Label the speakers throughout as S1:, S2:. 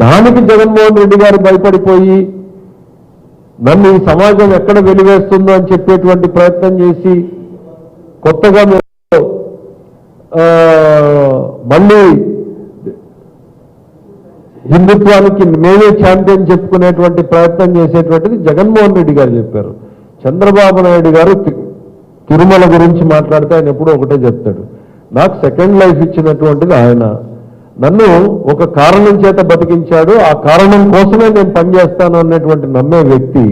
S1: దానికి జగన్మోహన్ రెడ్డి గారు భయపడిపోయి నన్ను ఈ సమాజం ఎక్కడ వెలివేస్తుందో అని చెప్పేటువంటి ప్రయత్నం చేసి కొత్తగా మళ్ళీ హిందుత్వానికి మేమే ఛాంపియన్ చెప్పుకునేటువంటి ప్రయత్నం చేసేటువంటిది జగన్మోహన్ రెడ్డి గారు చెప్పారు. చంద్రబాబు నాయుడు గారు తిరుమల గురించి మాట్లాడితే ఆయన ఎప్పుడూ ఒకటే చెప్తాడు, నాకు సెకండ్ లైఫ్ ఇచ్చినటువంటిది ఆయన, నన్ను ఒక కారణం చేత బతికించాడు, ఆ కారణం కోసమే నేను పనిచేస్తాను అన్నటువంటి నమ్మే వ్యక్తి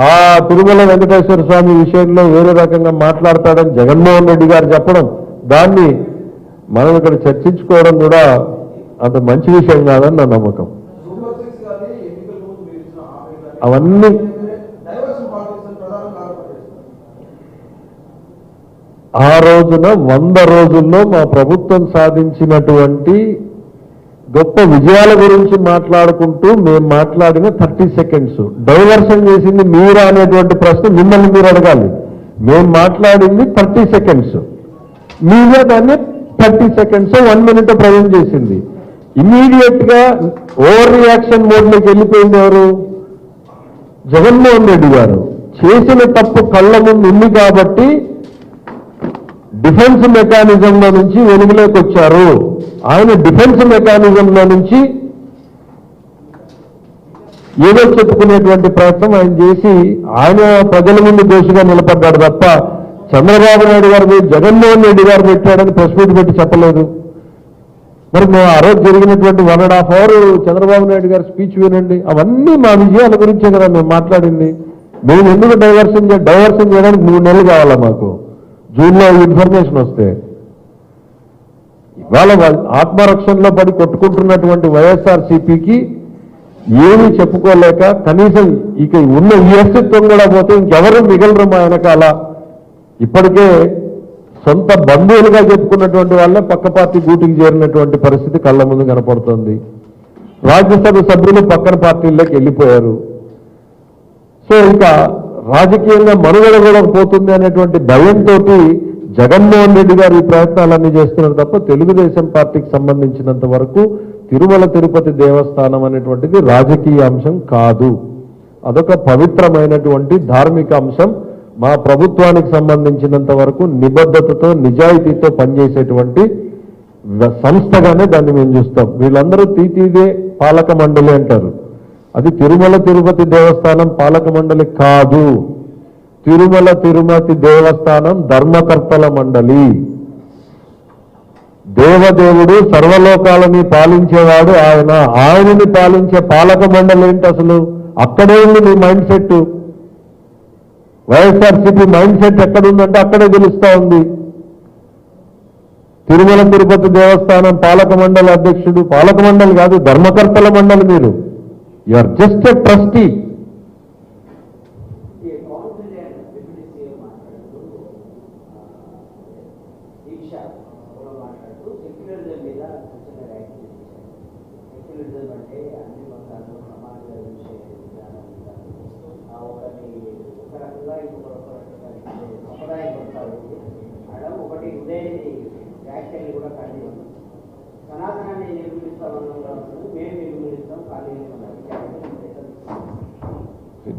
S1: ఆ తిరుమల వెంకటేశ్వర స్వామి విషయంలో వేరే రకంగా మాట్లాడతాడని జగన్మోహన్ రెడ్డి గారు చెప్పడం, దాన్ని మనం ఇక్కడ చర్చించుకోవడం కూడా అంత మంచి విషయం కాదని నా నమ్మకం. అవన్నీ ఆ రోజున 100 రోజుల్లో మా ప్రభుత్వం సాధించినటువంటి గొప్ప విజయాల గురించి మాట్లాడుకుంటూ మేము మాట్లాడిన 30 సెకండ్స్ డైవర్షన్ చేసింది మీరా అనేటువంటి ప్రశ్న మిమ్మల్ని మీరు అడగాలి. మేము మాట్లాడింది 30 సెకండ్స్, మీరే దాన్ని 30 సెకండ్స్ 1 మినిట్ ప్రజెంట్ చేసింది. ఇమీడియట్ గా ఓవర్ రియాక్షన్ మోడ్లోకి వెళ్ళిపోయింది ఎవరు? జగన్మోహన్ రెడ్డి గారు. చేసిన తప్పు కళ్ళ ముందు ఉంది కాబట్టి డిఫెన్స్ మెకానిజంలో నుంచి వెలుగులోకి వచ్చారు. ఆయన డిఫెన్స్ మెకానిజంలో నుంచి ఏదో చెప్పుకునేటువంటి ప్రయత్నం ఆయన చేసి ఆయన ప్రజల ముందు దోషిగా నిలబడ్డాడు తప్ప చంద్రబాబు నాయుడు గారు జగన్మోహన్ రెడ్డి గారు పెట్టాడని ప్రెస్ మీట్ పెట్టి చెప్పలేదు. మరి మేము ఆ రోజు జరిగినటువంటి 1.5 hours చంద్రబాబు నాయుడు గారి స్పీచ్ వినండి. అవన్నీ మా విజయాల గురించే కదా మేము మాట్లాడింది. మేము ఎందుకు డైవర్షన్ చేయడానికి 3 నెలలు కావాలా మాకు? జూన్లో ఇన్ఫర్మేషన్ వస్తే ఇవాళ ఆత్మరక్షణలో పడి కొట్టుకుంటున్నటువంటి వైఎస్ఆర్సీపీకి ఏమీ చెప్పుకోలేక కనీసం ఇక ఉన్న ఈ అస్తిత్వం కూడా పోతే ఇంకెవరు మిగలరు మా వెనకాల. ఇప్పటికే సొంత బంధువులుగా చెప్పుకున్నటువంటి వాళ్ళే పక్క పార్టీ గూటికి చేరినటువంటి పరిస్థితి కళ్ళ ముందు కనపడుతుంది. రాజ్యసభ సభ్యులు పక్కన పార్టీల్లోకి వెళ్ళిపోయారు. సో ఇంకా రాజకీయంగా మనుగడ కూడా పోతుంది అనేటువంటి భయంతో జగన్మోహన్ రెడ్డి గారు ఈ ప్రయత్నాలన్నీ చేస్తున్నారు తప్ప తెలుగుదేశం పార్టీకి సంబంధించినంత వరకు తిరుమల తిరుపతి దేవస్థానం అనేటువంటిది రాజకీయ అంశం కాదు. అదొక పవిత్రమైనటువంటి ధార్మిక అంశం. మా ప్రభుత్వానికి సంబంధించినంత వరకు నిబద్ధతతో నిజాయితీతో పనిచేసేటువంటి సంస్థగానే దాన్ని మేము చూస్తాం. వీళ్ళందరూ తీతీదే పాలక మండలి అంటారు. అది తిరుమల తిరుపతి దేవస్థానం పాలక మండలి కాదు. తిరుమల తిరుపతి దేవస్థానం ధర్మకర్తల మండలి. దేవదేవుడు సర్వలోకాలని పాలించేవాడు ఆయన. ఆయనని పాలించే పాలక మండలి ఏంటి అసలు? అక్కడే ఉంది మీ mind set. YSRCP mind set ఎక్కడుందంటే అక్కడే తెలుస్తా ఉంది. తిరుమల తిరుపతి దేవస్థానం పాలక మండలి అధ్యక్షుడు, పాలక మండలి కాదు ధర్మకర్తల మండలి. మీరు you are just a trustee.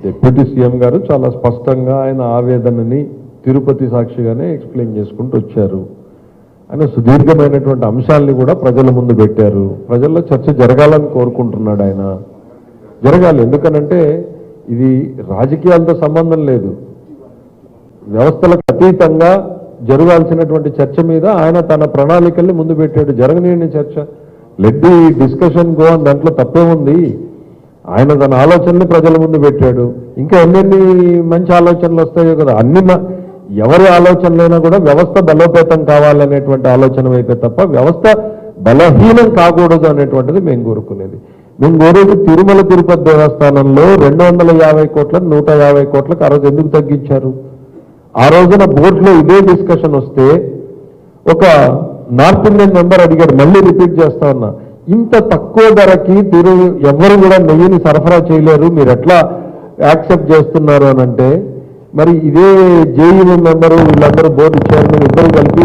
S1: Deputy CM గారు చాలా స్పష్టంగా ఆయన ఆవేదనని తిరుపతి సాక్షిగానే ఎక్స్ప్లెయిన్ చేసుకుంటూ వచ్చారు. ఆయన సుదీర్ఘమైనటువంటి అంశాలని కూడా ప్రజల ముందు పెట్టారు. ప్రజల్లో చర్చ జరగాలని కోరుకుంటున్నాడు ఆయన. జరగాలి. ఎందుకనంటే ఇది రాజకీయాలతో సంబంధం లేదు. వ్యవస్థలకు అతీతంగా జరగాల్సినటువంటి చర్చ మీద ఆయన తన ప్రణాళికల్ని ముందు పెట్టాడు. జరగలేని చర్చ, లెట్ ది డిస్కషన్ గో అని, దాంట్లో తప్పే ఉంది. ఆయన తన ఆలోచనని ప్రజల ముందు పెట్టాడు. ఇంకా ఎన్నెన్ని మంచి ఆలోచనలు వస్తాయో కదా. అన్ని ఎవరి ఆలోచనలైనా కూడా వ్యవస్థ బలోపేతం కావాలనేటువంటి ఆలోచన వైపే తప్ప వ్యవస్థ బలహీనం కాకూడదు అనేటువంటిది మేము కోరుకునేది. మేము కోరేది తిరుమల తిరుపతి దేవస్థానంలో 250 కోట్లను 150 కోట్లకు ఆ రోజు ఎందుకు తగ్గించారు? ఆ రోజున బోర్డులో ఇదే డిస్కషన్ వస్తే ఒక నార్త్ ఇండియన్ మెంబర్ అడిగాడు, మళ్ళీ రిపీట్ చేస్తా ఉన్నా, ఇంత తక్కువ ధరకి ఎవరు కూడా నెయ్యిని సరఫరా చేయలేరు, మీరు ఎట్లా యాక్సెప్ట్ చేస్తున్నారు అని అంటే, మరి ఇదే జేఈఓ మెంబరు వీళ్ళందరూ బోర్డు చైర్మన్ ఇద్దరు కలిపి